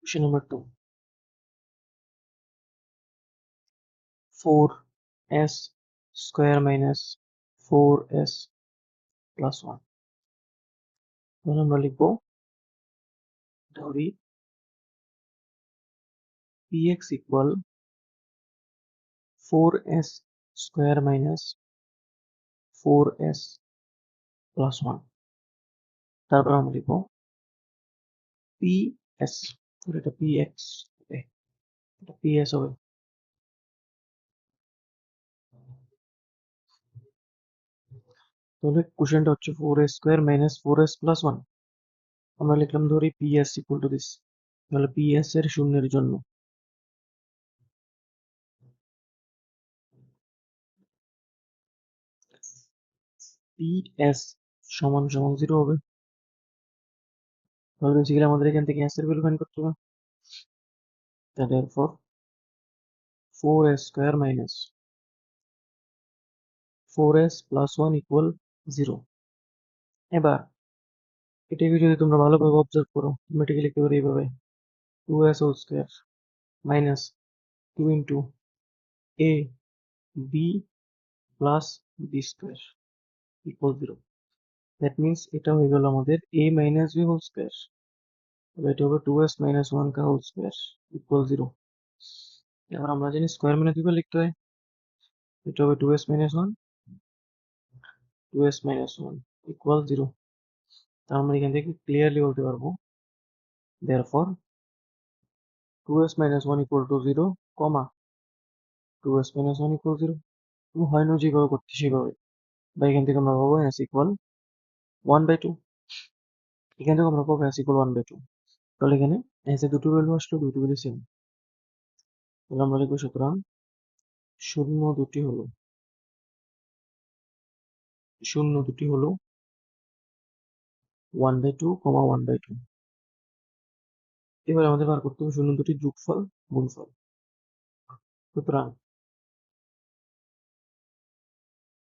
Question number 2. 4s square minus 4s plus 1. তাহলে আমরা লিখব ধরি px equal 4s square minus 4s plus 1. তারপর আমরা লিখব ps, এটা px হবে, এটা ps হবে। তাহলে কোশ্চেনটা হচ্ছে 4s square minus 4s plus 1। আমরা লিখলাম ধরি ps ইকুয়াল টু দিস। তাহলে ps এর শূন্যের জন্য ps সমান সমান 0 হবে। তাহলে বেসিক্যালি আমাদের এখান থেকে s এর ভ্যালু ফাইন্ড করতে হবে। তাহলে এরপর 4s square minus 4s plus 1 equal 0। এবার এটাকে যদি তোমরা ভালোভাবে অবজার্ভ করো, তোমরা এটাকে লিখতে পারো এইভাবে 2s whole square minus 2 into a b plus b square equal 0। That means এটা হয়ে গেল আমাদের a minus b whole square. তাহলে এটা হবে 2s মাইনাস 1 কা হোল স্কয়ার ইকুয়াল 0। এবার আমরা জানি স্কয়ার মানে কিভাবে লিখতে হয়। এটা হবে 2s minus 1 2s minus 1 equal 0। তার আমরা এখান থেকে ক্লিয়ারলি বলতে পারবো therefore 2s minus 1 equal to 0, comma 2s minus 1 equal 0। তুমি হয় না যেভাবে করতে সেভাবে, বা এখান থেকে আমরা পাবো s equal 1/2। এখান থেকে আমরা পাবো s equal 1/2। তাহলে এখানে s এর দুটো ভ্যালু আসলো, দুটো ভ্যালু সেম। তাহলে আমরা লিখবো সুতরাং শূন্য দুটি হলো 1/2, 1/2। এবার আমাদের বার করতে হবে শূন্য দুটির যোগফল গুণফল। সুতরাং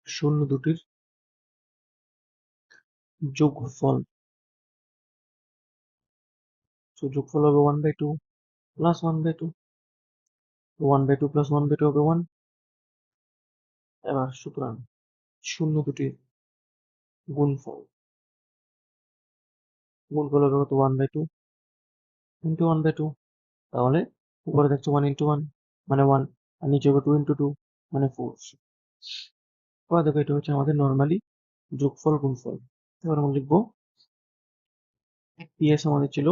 শূন্য দুটির যোগফল, তো যোগফল হবে 1/2 প্লাস 1/2। 1/2 প্লাস 1/2 হবে 1। এবার সুতরাং শূন্য দুটির গুণফল হবে কত 1/2 ইন্টু 1/2। তাহলে উপরে দেখছো 1 ইন্টু 1 মানে 1, আর নিচে হবে 2 ইন্টু 2 মানে 4। এবার দেখো এটা হচ্ছে আমাদের নর্মালি যোগফল গুণফল। এবার আমরা লিখবো ps আমাদের ছিল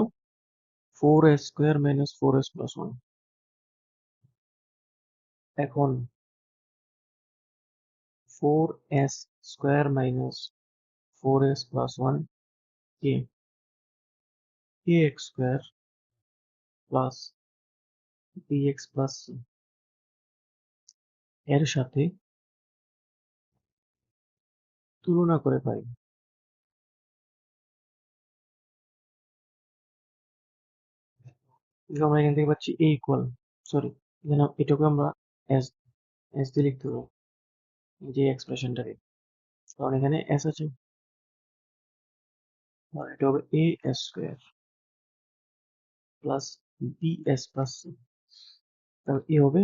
4s square minus 4s plus 1। এখন 4s square minus 4s plus 1 কে kx square plus bx plus c এর সাথে তুলনা করে পাই। আমরা এখান থেকে পাচ্ছি a ইকুয়াল, সরি এখানে এটাকে আমরা s s দিয়ে লিখতে পারবো যে এক্সপ্রেশনটাকে, কারণ এখানে s আছে। আর এটা হবে a s square plus B S plus C. তাহলে এ হবে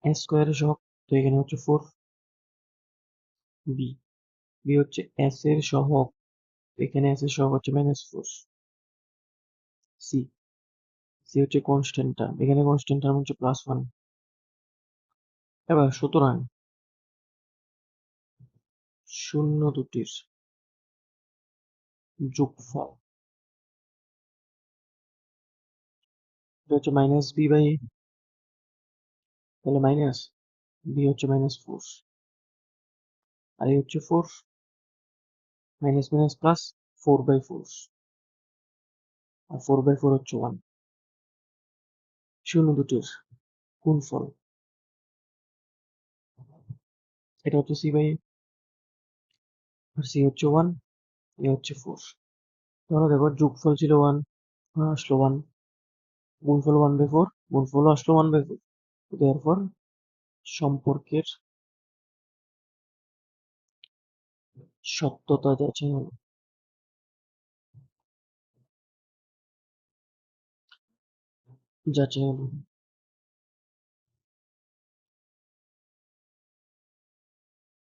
s স্কয়ারের সহগ, তো এখানে হচ্ছে 4। বি বি হচ্ছে s এর সহগ, এখানে s এর সহগ হচ্ছে -4। সি সি হচ্ছে কনস্ট্যান্ট টার্ম, এখানে কনস্ট্যান্ট টার্ম হচ্ছে +1। এবার সুতরাং শূন্য দুটির যোগফল, এটা হচ্ছে মাইনাস বি বাই এ, তাহলে মাইনাস বি হচ্ছে -4 আর এই হচ্ছে 4, মাইনাস মাইনাস প্লাস 4/4, আর 4/4 হচ্ছে 1। শূন্য দুটির গুণফল, এটা হচ্ছে সি বাই এ, আর সি হচ্ছে 1, এ হচ্ছে 4। তাহলে দেখো যোগফল ছিল 1, আসলো 1, গুণফল 1/4, গুণফল আসলো 1/4। এরপর সম্পর্কের সত্যতা যাচাই হলো। যাচাই হলো।